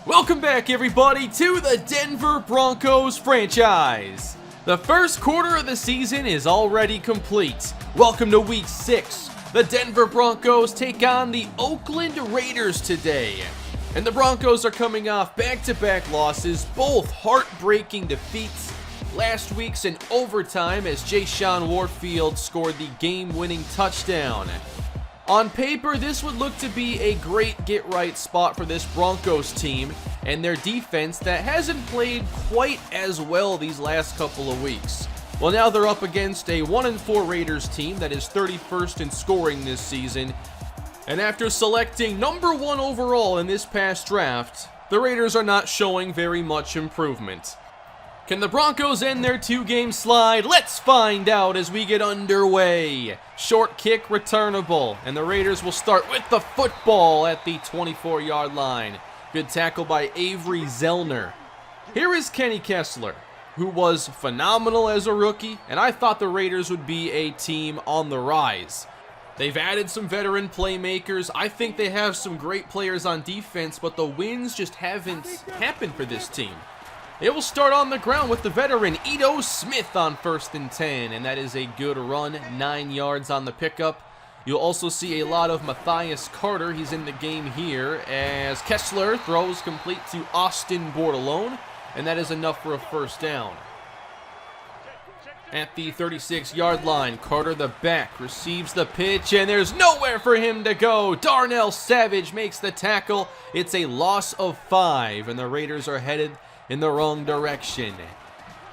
Welcome back, everybody, to the Denver Broncos franchise. The first quarter of the season is already complete. Welcome to Week 6. The Denver Broncos take on the Oakland Raiders today. And the Broncos are coming off back-to-back losses, both heartbreaking defeats. Last week's in overtime as Jashawn Warfield scored the game-winning touchdown. On paper, this would look to be a great get-right spot for this Broncos team and their defense that hasn't played quite as well these last couple of weeks. Well, now they're up against a 1-4 Raiders team that is 31st in scoring this season. And after selecting number 1 overall in this past draft, the Raiders are not showing very much improvement. Can the Broncos end their 2-game slide? Let's find out as we get underway. Short kick returnable, and the Raiders will start with the football at the 24-yard line. Good tackle by Avery Zellner. Here is Kenny Kessler, who was phenomenal as a rookie, and I thought the Raiders would be a team on the rise. They've added some veteran playmakers. I think they have some great players on defense, but the wins just haven't happened for this team. It will start on the ground with the veteran Ito Smith on 1st and 10, and that is a good run, 9 yards on the pickup. You'll also see a lot of Matthias Carter. He's in the game here as Kessler throws complete to Austin Bordelon, and that is enough for a first down. At the 36-yard line, Carter the back receives the pitch, and there's nowhere for him to go. Darnell Savage makes the tackle. It's a loss of 5, and the Raiders are headed in the wrong direction.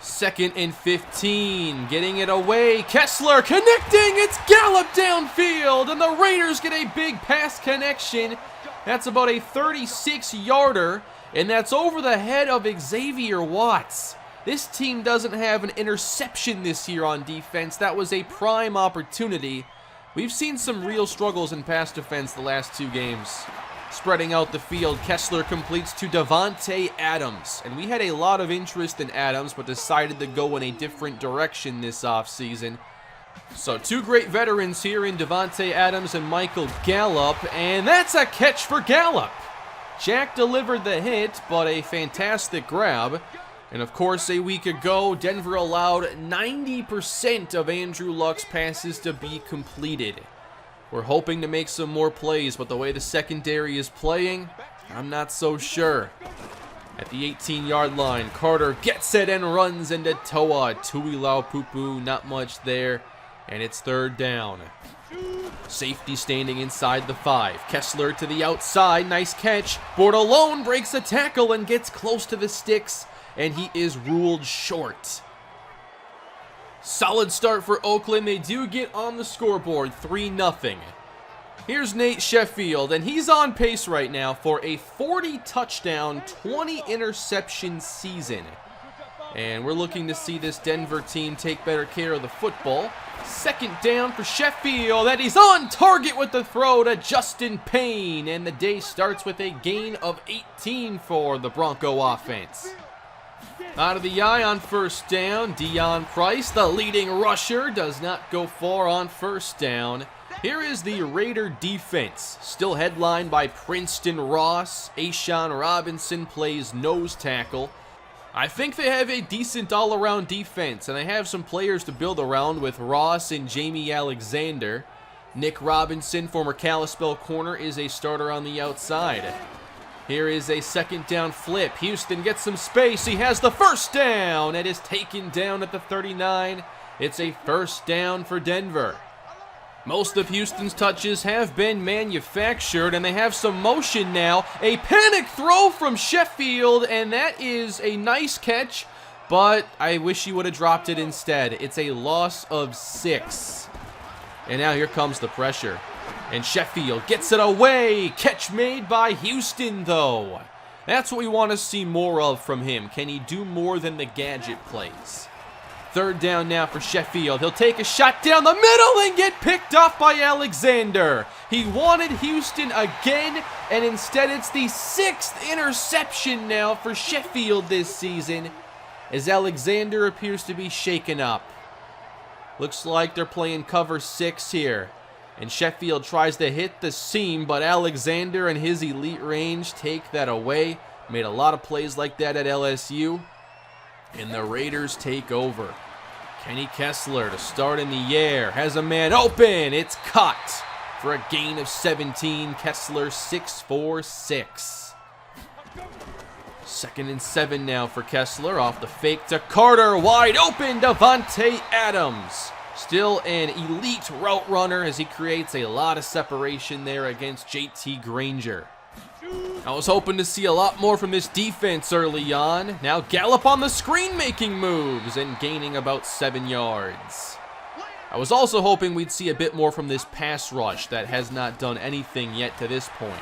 2nd and 15, getting it away. Kessler connecting. It's Gallup downfield, and the Raiders get a big pass connection. That's about a 36-yarder, and that's over the head of Xavier Watts. This team doesn't have an interception this year on defense. That was a prime opportunity. We've seen some real struggles in pass defense the last 2 games. Spreading out the field, Kessler completes to Davante Adams. And we had a lot of interest in Adams, but decided to go in a different direction this offseason. So 2 great veterans here in Davante Adams and Michael Gallup, and that's a catch for Gallup. Jack delivered the hit, but a fantastic grab. And of course, a week ago, Denver allowed 90% of Andrew Luck's passes to be completed. We're hoping to make some more plays, but the way the secondary is playing, I'm not so sure. At the 18-yard line, Carter gets it and runs into Toa Tuilau-Pupu. Not much there, and it's 3rd down. Safety standing inside the 5. Kessler to the outside, nice catch. Bordelon breaks a tackle and gets close to the sticks, and he is ruled short. Solid start for Oakland. They do get on the scoreboard, 3-0. Here's Nate Sheffield, and he's on pace right now for a 40-touchdown, 20-interception season. And we're looking to see this Denver team take better care of the football. 2nd down for Sheffield, and he's on target with the throw to Justin Payne. And the day starts with a gain of 18 for the Bronco offense. Out of the eye on 1st down, Deion Price, the leading rusher, does not go far on 1st down. Here is the Raider defense, still headlined by Princeton Ross. Ashawn Robinson plays nose tackle. I think they have a decent all-around defense, and they have some players to build around with Ross and Jamie Alexander. Nick Robinson, former Kalispell corner, is a starter on the outside. Here is a 2nd down flip. Houston gets some space. He has the 1st down. It is taken down at the 39. It's a 1st down for Denver. Most of Houston's touches have been manufactured, and they have some motion now. A panic throw from Sheffield, and that is a nice catch, but I wish he would have dropped it instead. It's a loss of 6. And now here comes the pressure. And Sheffield gets it away. Catch made by Houston, though. That's what we want to see more of from him. Can he do more than the gadget plays? 3rd down now for Sheffield. He'll take a shot down the middle and get picked off by Alexander. He wanted Houston again, and instead it's the 6th interception now for Sheffield this season, as Alexander appears to be shaken up. Looks like they're playing cover 6 here. And Sheffield tries to hit the seam, but Alexander and his elite range take that away. Made a lot of plays like that at LSU. And the Raiders take over. Kenny Kessler to start in the air. Has a man open. It's caught for a gain of 17. Kessler 6-4-6. 2nd and 7 now for Kessler. Off the fake to Carter. Wide open. Davante Adams. Still an elite route runner as he creates a lot of separation there against JT Granger. I was hoping to see a lot more from this defense early on. Now Gallup on the screen making moves and gaining about 7 yards. I was also hoping we'd see a bit more from this pass rush that has not done anything yet to this point.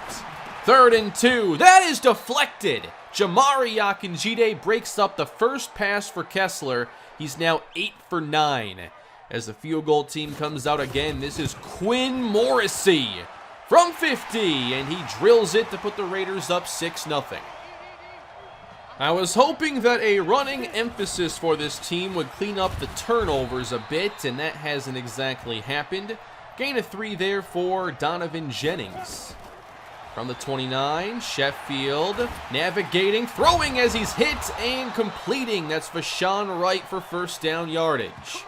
3rd and 2. That is deflected. Jamari Akinjide breaks up the first pass for Kessler. He's now 8 for 9. As the field goal team comes out again, this is Quinn Morrissey from 50, and he drills it to put the Raiders up 6-0. I was hoping that a running emphasis for this team would clean up the turnovers a bit, and that hasn't exactly happened. Gain of 3 there for Donovan Jennings. From the 29, Sheffield navigating, throwing as he's hit, and completing. That's Vashawn Wright for first down yardage.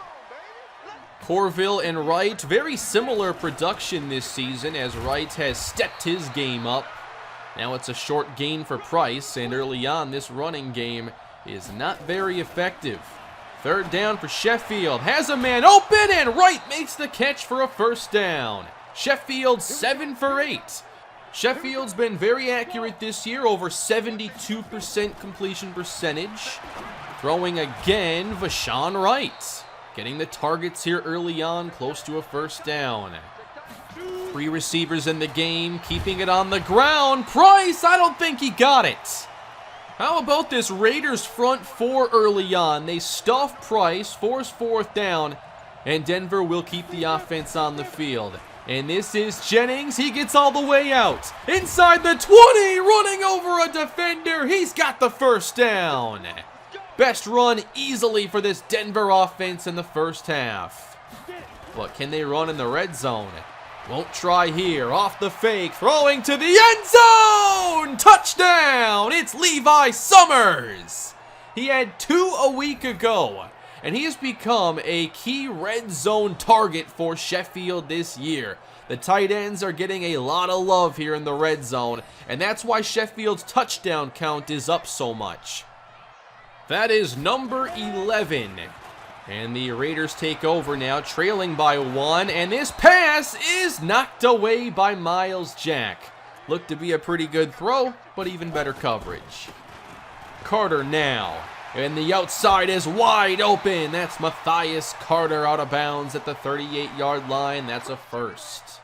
Corville and Wright, very similar production this season as Wright has stepped his game up. Now it's a short gain for Price, and early on this running game is not very effective. 3rd down for Sheffield. Has a man open, and Wright makes the catch for a first down. Sheffield 7 for 8. Sheffield's been very accurate this year, over 72% completion percentage. Throwing again, Vashawn Wright. Getting the targets here early on, close to a first down. 3 receivers in the game, keeping it on the ground. Price, I don't think he got it. How about this Raiders front 4 early on? They stuff Price, force 4th down, and Denver will keep the offense on the field. And this is Jennings. He gets all the way out. Inside the 20, running over a defender. He's got the first down. Best run easily for this Denver offense in the first half. But can they run in the red zone? Won't try here. Off the fake. Throwing to the end zone. Touchdown. It's Levi Summers. He had 2 a week ago. And he has become a key red zone target for Sheffield this year. The tight ends are getting a lot of love here in the red zone. And that's why Sheffield's touchdown count is up so much. That is number 11. And the Raiders take over now, trailing by 1. And this pass is knocked away by Miles Jack. Looked to be a pretty good throw, but even better coverage. Carter now. And the outside is wide open. That's Matthias Carter out of bounds at the 38-yard line. That's a first.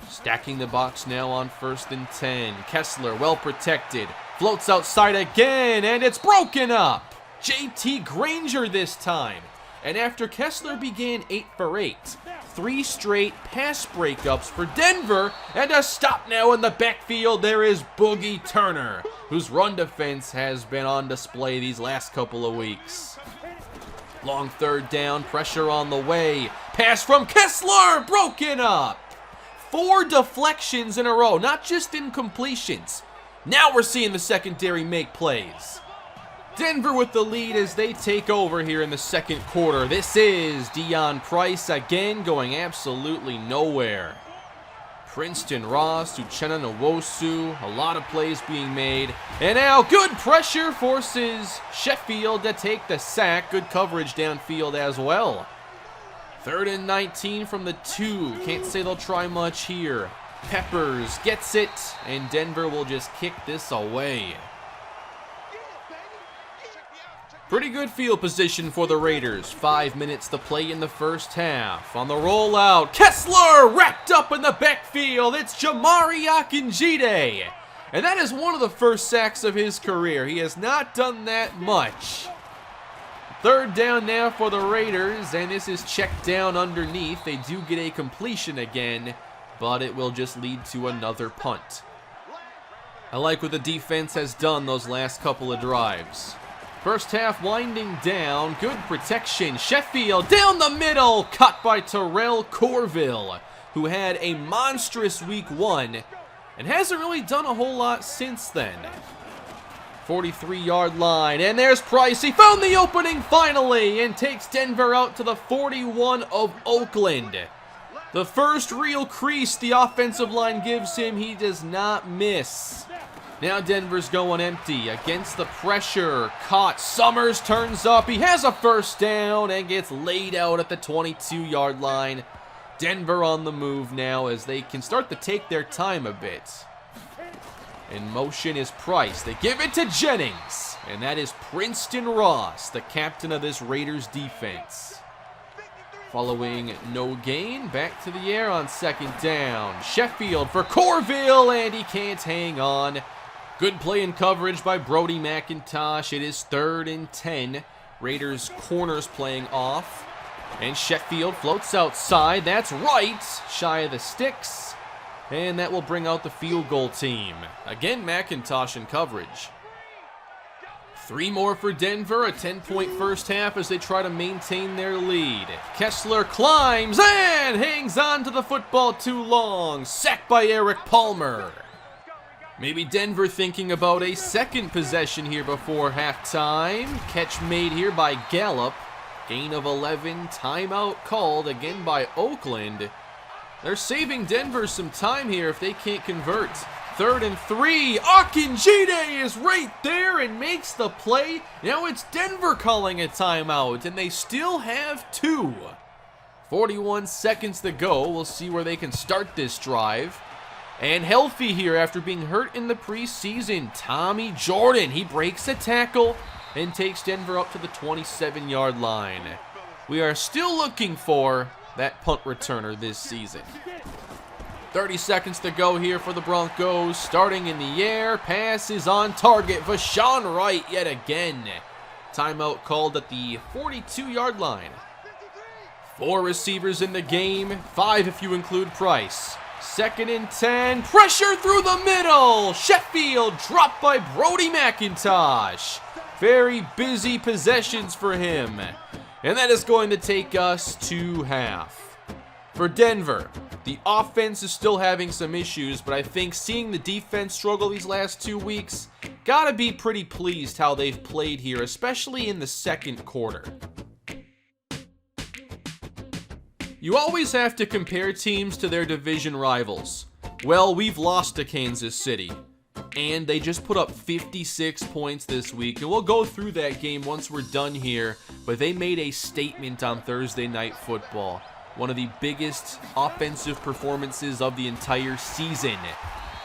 Stacking the box now on 1st and 10. Kessler well protected. Floats outside again, and it's broken up. JT Granger this time. And after Kessler began 8 for 8, 3 straight pass breakups for Denver, and a stop now in the backfield. There is Boogie Turner, whose run defense has been on display these last couple of weeks. Long 3rd down, pressure on the way. Pass from Kessler, broken up. 4 deflections in a row, not just incompletions. Now we're seeing the secondary make plays. Denver with the lead as they take over here in the 2nd quarter. This is Deion Price again going absolutely nowhere. Princeton Ross, Uchenna Nwosu, a lot of plays being made. And now good pressure forces Sheffield to take the sack. Good coverage downfield as well. 3rd and 19 from the 2. Can't say they'll try much here. Peppers gets it, and Denver will just kick this away. Pretty good field position for the Raiders. 5 minutes to play in the first half. On the rollout, Kessler wrapped up in the backfield. It's Jamari Akinjide. And that is one of the first sacks of his career. He has not done that much. 3rd down now for the Raiders, and this is checked down underneath. They do get a completion again, but it will just lead to another punt. I like what the defense has done those last couple of drives. First half winding down, good protection. Sheffield down the middle, cut by Terrell Corville, who had a monstrous week 1 and hasn't really done a whole lot since then. 43-yard line, and there's Price. He found the opening finally and takes Denver out to the 41 of Oakland. The first real crease the offensive line gives him, he does not miss. Now Denver's going empty against the pressure. Caught. Summers turns up. He has a first down and gets laid out at the 22-yard line. Denver on the move now as they can start to take their time a bit. In motion is Price. They give it to Jennings. And that is Princeton Ross, the captain of this Raiders defense. Following no gain, back to the air on second down. Sheffield for Corville, and he can't hang on. Good play and coverage by Brody McIntosh. It is 3rd and 10. Raiders corners playing off. And Sheffield floats outside. That's right. Shy of the sticks. And that will bring out the field goal team. Again, McIntosh in coverage. 3 more for Denver, a 10-point first half as they try to maintain their lead. Kessler climbs and hangs on to the football too long. Sacked by Eric Palmer. Maybe Denver thinking about a second possession here before halftime. Catch made here by Gallup. Gain of 11, timeout called again by Oakland. They're saving Denver some time here if they can't convert. 3rd and 3. Akinjide is right there and makes the play. Now it's Denver calling a timeout, and they still have 2. 41 seconds to go. We'll see where they can start this drive. And healthy here after being hurt in the preseason. Tommy Jordan, he breaks a tackle and takes Denver up to the 27-yard line. We are still looking for that punt returner this season. 30 seconds to go here for the Broncos. Starting in the air. Pass is on target. Vashawn Wright yet again. Timeout called at the 42-yard line. 4 receivers in the game. 5 if you include Price. 2nd and 10. Pressure through the middle. Sheffield dropped by Brody McIntosh. Very busy possessions for him. And that is going to take us to half. For Denver, the offense is still having some issues, but I think seeing the defense struggle these last 2 weeks, gotta be pretty pleased how they've played here, especially in the second quarter. You always have to compare teams to their division rivals. Well, we've lost to Kansas City, and they just put up 56 points this week, and we'll go through that game once we're done here, but they made a statement on Thursday Night Football. One of the biggest offensive performances of the entire season.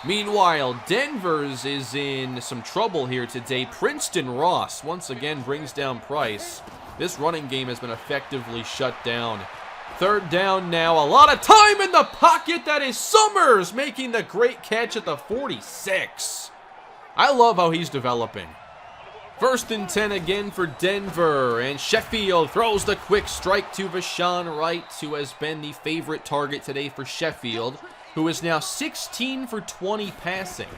Meanwhile, Denver's is in some trouble here today. Princeton Ross once again brings down Price. This running game has been effectively shut down. 3rd down now. A lot of time in the pocket. That is Summers making the great catch at the 46. I love how he's developing. 1st and 10 again for Denver, and Sheffield throws the quick strike to Vashawn Wright, who has been the favorite target today for Sheffield, who is now 16 for 20 passing.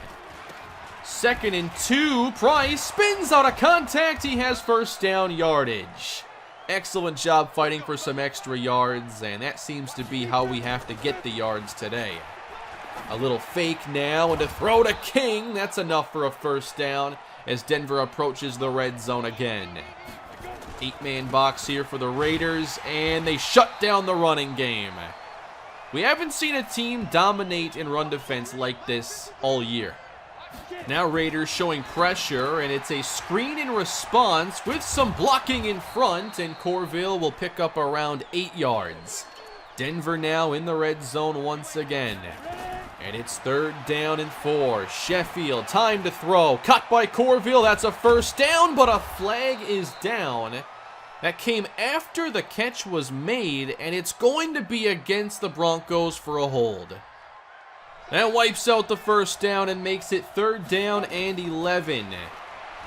2nd and 2, Price spins out of contact. He has first down yardage. Excellent job fighting for some extra yards, and that seems to be how we have to get the yards today. A little fake now, and to throw to King. That's enough for a first down as Denver approaches the red zone again. 8-man box here for the Raiders, and they shut down the running game. We haven't seen a team dominate in run defense like this all year. Now Raiders showing pressure, and it's a screen in response with some blocking in front, and Corville will pick up around 8 yards. Denver now in the red zone once again. And it's 3rd down and 4. Sheffield, time to throw. Cut by Corville. That's a first down, but a flag is down. That came after the catch was made, and it's going to be against the Broncos for a hold. That wipes out the first down and makes it 3rd down and 11.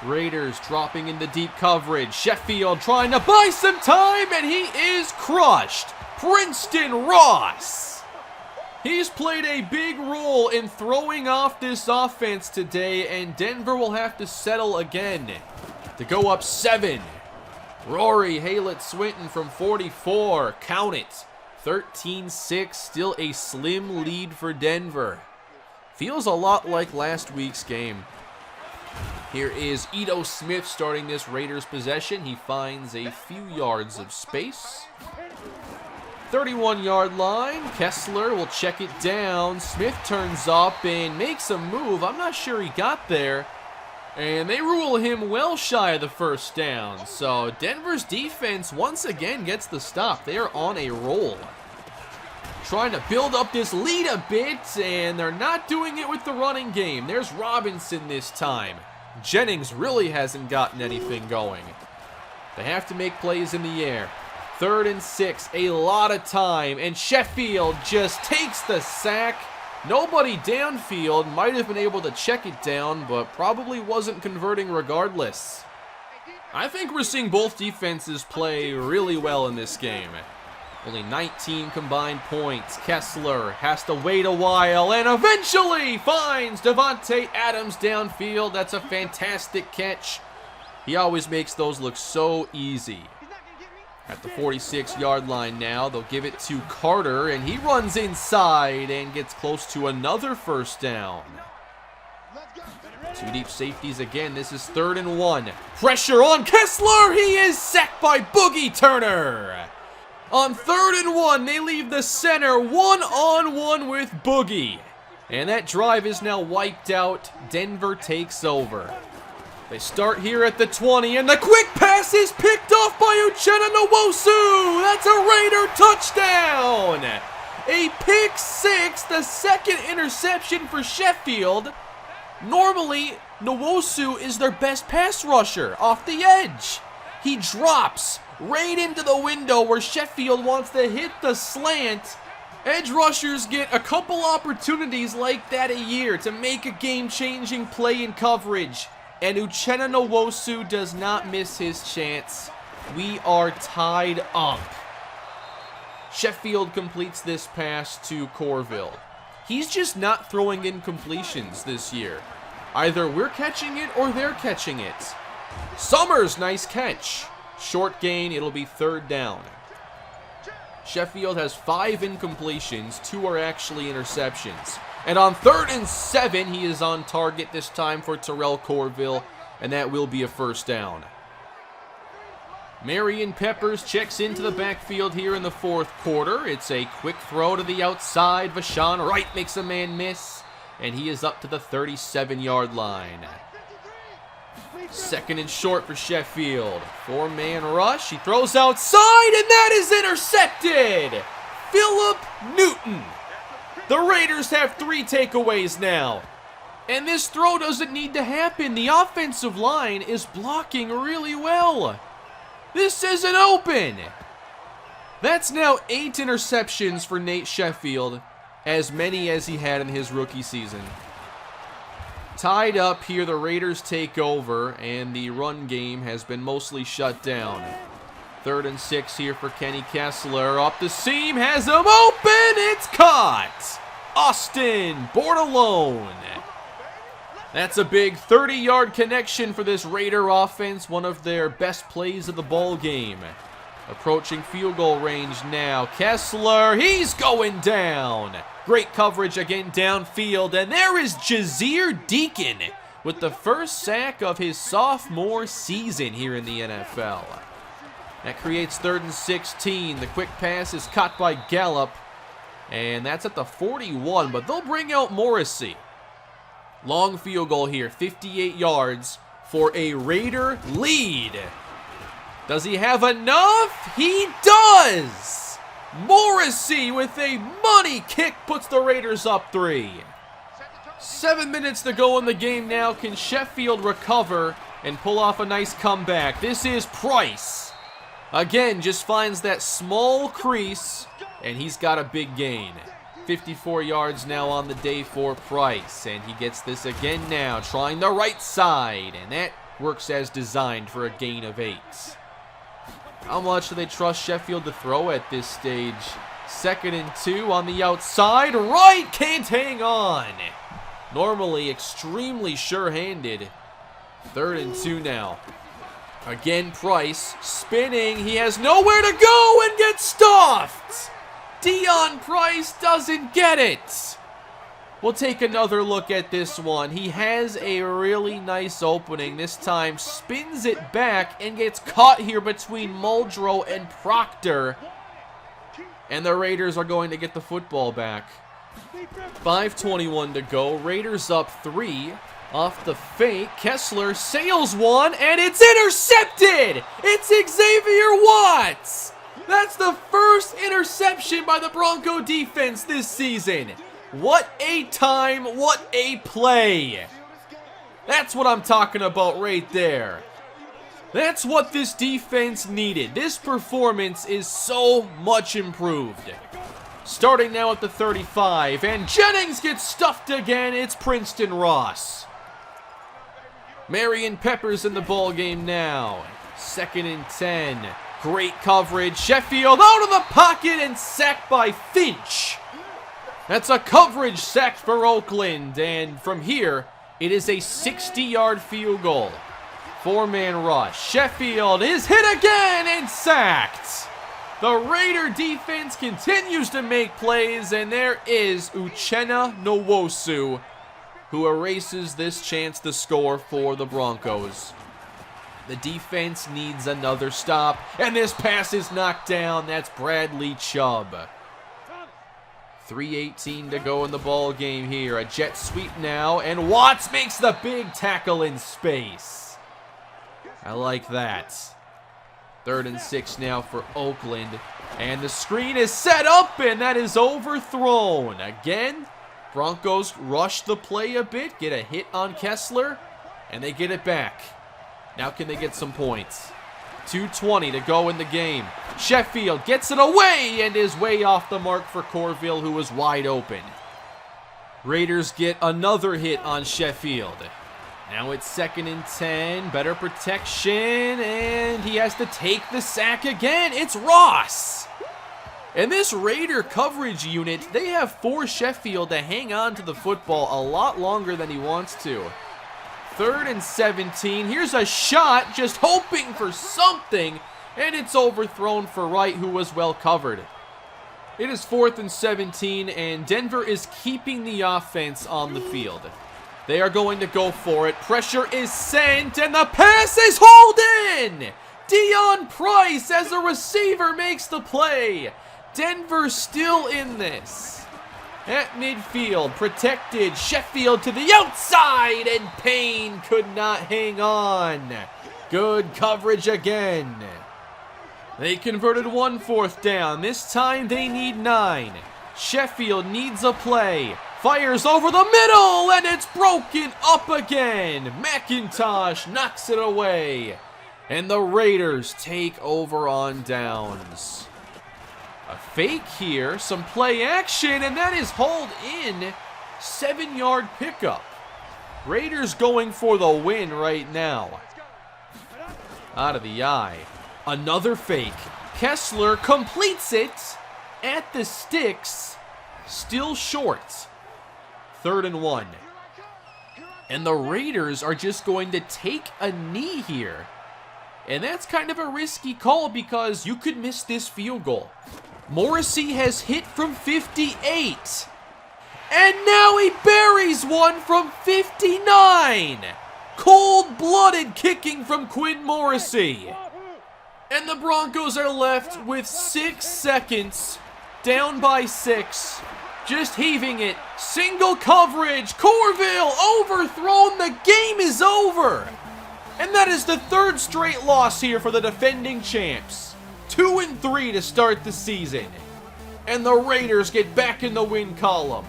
Raiders dropping into deep coverage. Sheffield trying to buy some time, and he is crushed. Princeton Ross. He's played a big role in throwing off this offense today, and Denver will have to settle again to go up 7. Rory Haylett-Swinton from 44. Count it. 13-6. Still a slim lead for Denver. Feels a lot like last week's game. Here is Ito Smith starting this Raiders possession. He finds a few yards of space. 31-yard line. Kessler will check it down. Smith turns up and makes a move. I'm not sure he got there. And they rule him well shy of the first down. So Denver's defense once again gets the stop. They are on a roll. Trying to build up this lead a bit, and they're not doing it with the running game. There's Robinson this time. Jennings really hasn't gotten anything going. They have to make plays in the air. 3rd and 6, a lot of time, and Sheffield just takes the sack. Nobody downfield, might have been able to check it down, but probably wasn't converting regardless. I think we're seeing both defenses play really well in this game. Only 19 combined points. Kessler has to wait a while and eventually finds Devontae Adams downfield. That's a fantastic catch. He always makes those look so easy. At the 46-yard line now, they'll give it to Carter, and he runs inside and gets close to another first down. 2 deep safeties again. This is 3rd and 1. Pressure on Kessler. He is sacked by Boogie Turner. On 3rd and 1, they leave the center one-on-one with Boogie. And that drive is now wiped out. Denver takes over. They start here at the 20, and the quick pass is picked off by Uchenna Nwosu. That's a Raider touchdown. A pick 6, the 2nd interception for Sheffield. Normally, Nwosu is their best pass rusher off the edge. He drops right into the window where Sheffield wants to hit the slant. Edge rushers get a couple opportunities like that a year to make a game-changing play in coverage. And Uchenna Nwosu does not miss his chance. We are tied up. Sheffield completes this pass to Corville. He's just not throwing incompletions this year. Either we're catching it or they're catching it. Summers, nice catch. Short gain, it'll be 3rd down. Sheffield has 5 incompletions, 2 are actually interceptions. And on 3rd and 7, he is on target this time for Terrell Corville, and that will be a first down. Marion Peppers checks into the backfield here in the 4th quarter. It's a quick throw to the outside. Vashawn Wright makes a man miss, and he is up to the 37-yard line. 2nd and short for Sheffield. 4-man rush. He throws outside, and that is intercepted. Philip Newton. The Raiders have 3 takeaways now. And this throw doesn't need to happen. The offensive line is blocking really well. This isn't open. That's now 8 interceptions for Nate Sheffield, as many as he had in his rookie season. Tied up here, the Raiders take over, and the run game has been mostly shut down. 3rd and 6 here for Kenny Kessler. Up the seam, has him open. It's caught. Austin Bordelone. That's a big 30-yard connection for this Raider offense, one of their best plays of the ball game. Approaching field goal range now. Kessler, he's going down. Great coverage again downfield, and there is Jazeer Deacon with the first sack of his sophomore season here in the NFL. That creates 3rd and 16. The quick pass is caught by Gallup, and that's at the 41, but they'll bring out Morrissey. Long field goal here, 58 yards for a Raider lead. Does he have enough? He does! Morrissey with a money kick puts the Raiders up 3. 7 minutes to go in the game now. Can Sheffield recover and pull off a nice comeback? This is Price. Again, just finds that small crease, and he's got a big gain. 54 yards now on the day for Price, and he gets this again now, trying the right side, and that works as designed for a gain of 8. How much do they trust Sheffield to throw at this stage? 2nd and 2 on the outside. Wright can't hang on. Normally extremely sure-handed. 3rd and 2 now. Again, Price spinning. He has nowhere to go and gets stuffed. Dion Price doesn't get it. We'll take another look at this one. He has a really nice opening this time. Spins it back and gets caught here between Muldrow and Proctor. And the Raiders are going to get the football back. 5:21 to go. Raiders up 3. Off the fake, Kessler sails one, and it's intercepted! It's Xavier Watts! That's the first interception by the Bronco defense this season. What a time, what a play. That's what I'm talking about right there. That's what this defense needed. This performance is so much improved. Starting now at the 35, and Jennings gets stuffed again. It's Princeton Ross. Marion Pepper's in the ball game now. 2nd and 10. Great coverage. Sheffield out of the pocket and sacked by Finch. That's a coverage sack for Oakland. And from here, it is a 60-yard field goal. 4-man rush. Sheffield is hit again and sacked. The Raider defense continues to make plays, and there is Uchenna Nwosu, who erases this chance to score for the Broncos. The defense needs another stop, and this pass is knocked down. That's Bradley Chubb. 3:18 to go in the ball game here. A jet sweep now, and Watts makes the big tackle in space. I like that. 3rd and 6 now for Oakland, and the screen is set up, and that is overthrown. Again, Broncos rush the play a bit, get a hit on Kessler, and they get it back. Now can they get some points? 2:20 to go in the game. Sheffield gets it away and is way off the mark for Corville, who was wide open. Raiders get another hit on Sheffield. Now it's 2nd and 10, better protection, and he has to take the sack again. It's Ross. And this Raider coverage unit, they have forced Sheffield to hang on to the football a lot longer than he wants to. 3rd and 17. Here's a shot, just hoping for something, and it's overthrown for Wright, who was well covered. It is 4th and 17, and Denver is keeping the offense on the field. They are going to go for it. Pressure is sent, and the pass is hauled in! Dion Price, as a receiver, makes the play. Denver still in this. At midfield, protected. Sheffield to the outside, and Payne could not hang on. Good coverage again. They converted 1 4th down. This time they need 9. Sheffield needs a play. Fires over the middle, and it's broken up again. McIntosh knocks it away. And the Raiders take over on downs. A fake here, some play action, and that is hauled in. 7-yard pickup. Raiders going for the win right now. Out of the eye. Another fake. Kessler completes it at the sticks. Still short. 3rd and 1. And the Raiders are just going to take a knee here. And that's kind of a risky call because you could miss this field goal. Morrissey has hit from 58. And now he buries one from 59. Cold-blooded kicking from Quinn Morrissey. And the Broncos are left with 6 seconds. Down by 6. Just heaving it. Single coverage. Corville overthrown. The game is over. And that is the 3rd straight loss here for the defending champs. 2 and 3 to start the season. And the Raiders get back in the win column.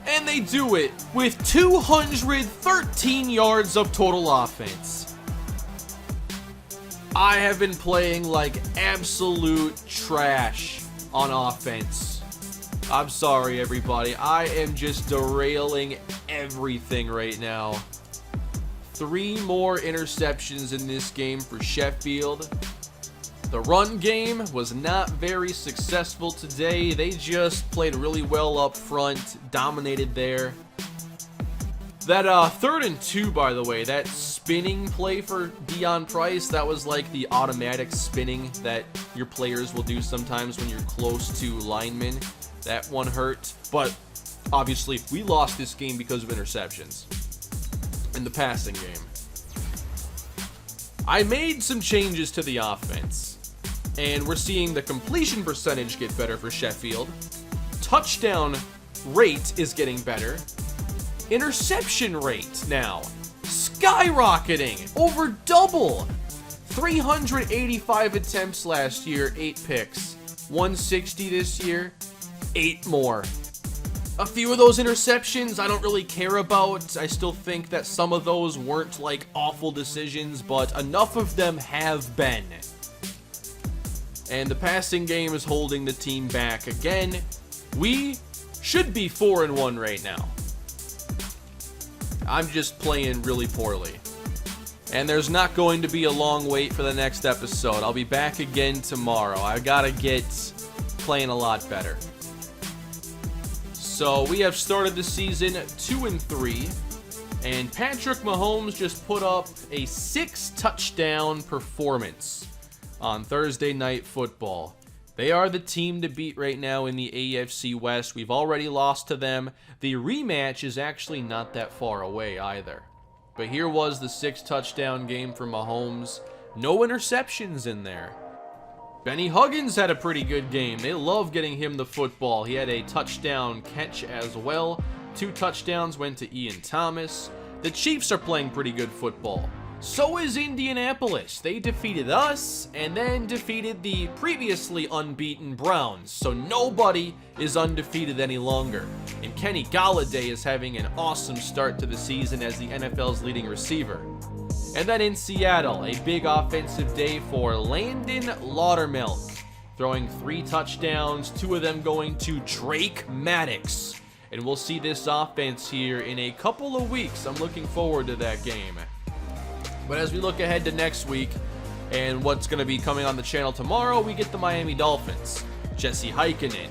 And they do it with 213 yards of total offense. I have been playing like absolute trash on offense. I'm sorry, everybody. I am just derailing everything right now. 3 more interceptions in this game for Sheffield. The run game was not very successful today. They just played really well up front, dominated there. That 3rd and 2, by the way, that spinning play for Dion Price, that was like the automatic spinning that your players will do sometimes when you're close to linemen. That one hurt. But Obviously, we lost this game because of interceptions in the passing game. I made some changes to the offense, and we're seeing the completion percentage get better for Sheffield. Touchdown rate is getting better. Interception rate now skyrocketing, over double. 385 attempts last year, 8 picks. 160 this year, 8 more. A few of those interceptions I don't really care about. I still think that some of those weren't like awful decisions, but enough of them have been. And the passing game is holding the team back again. We should be 4-1 right now. I'm just playing really poorly. And there's not going to be a long wait for the next episode. I'll be back again tomorrow. I gotta get playing a lot better. So we have started the season 2-3, and Patrick Mahomes just put up a 6-touchdown performance on Thursday Night Football. They are the team to beat right now in the AFC West. We've already lost to them. The rematch is actually not that far away either. But here was the 6-touchdown game for Mahomes. No interceptions in there. Benny Huggins had a pretty good game. They love getting him the football. He had a touchdown catch as well. 2 touchdowns went to Ian Thomas. The Chiefs are playing pretty good football. So is Indianapolis. They defeated us and then defeated the previously unbeaten Browns. So nobody is undefeated any longer. And Kenny Golladay is having an awesome start to the season as the NFL's leading receiver. And then in Seattle, a big offensive day for Landon Laudermilk, throwing 3 touchdowns, 2 of them going to Drake Maddox. And we'll see this offense here in a couple of weeks. I'm looking forward to that game. But as we look ahead to next week and what's going to be coming on the channel tomorrow, we get the Miami Dolphins, Jesse Heikkinen.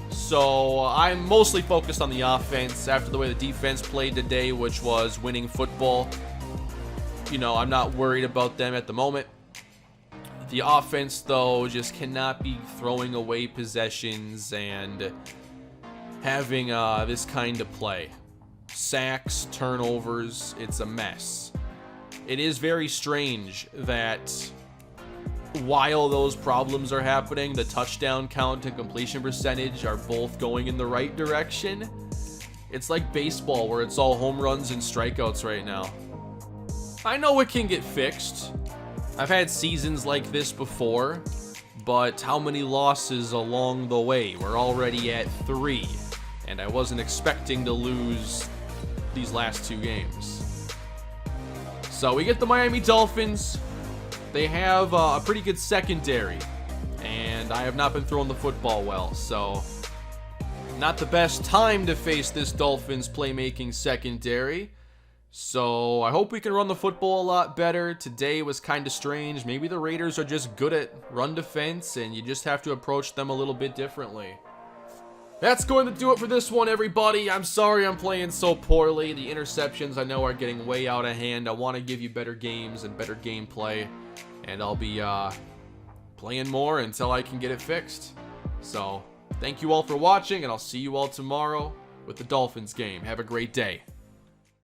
So I'm mostly focused on the offense after the way the defense played today, which was winning football. You know, I'm not worried about them at the moment. The offense, though, just cannot be throwing away possessions and having this kind of play. Sacks, turnovers, it's a mess. It is very strange that while those problems are happening, the touchdown count and completion percentage are both going in the right direction. It's like baseball where it's all home runs and strikeouts right now. I know it can get fixed. I've had seasons like this before, but how many losses along the way? We're already at 3, and I wasn't expecting to lose these last 2 games. So we get the Miami Dolphins. They have a pretty good secondary, and I have not been throwing the football well, so not the best time to face this Dolphins playmaking secondary. So I hope we can run the football a lot better. Today was kind of strange. Maybe the Raiders are just good at run defense, and you just have to approach them a little bit differently. That's going to do it for this one, everybody. I'm sorry I'm playing so poorly. The interceptions I know are getting way out of hand. I want to give you better games and better gameplay, and I'll be playing more until I can get it fixed. So thank you all for watching, and I'll see you all tomorrow with the Dolphins game. Have a great day.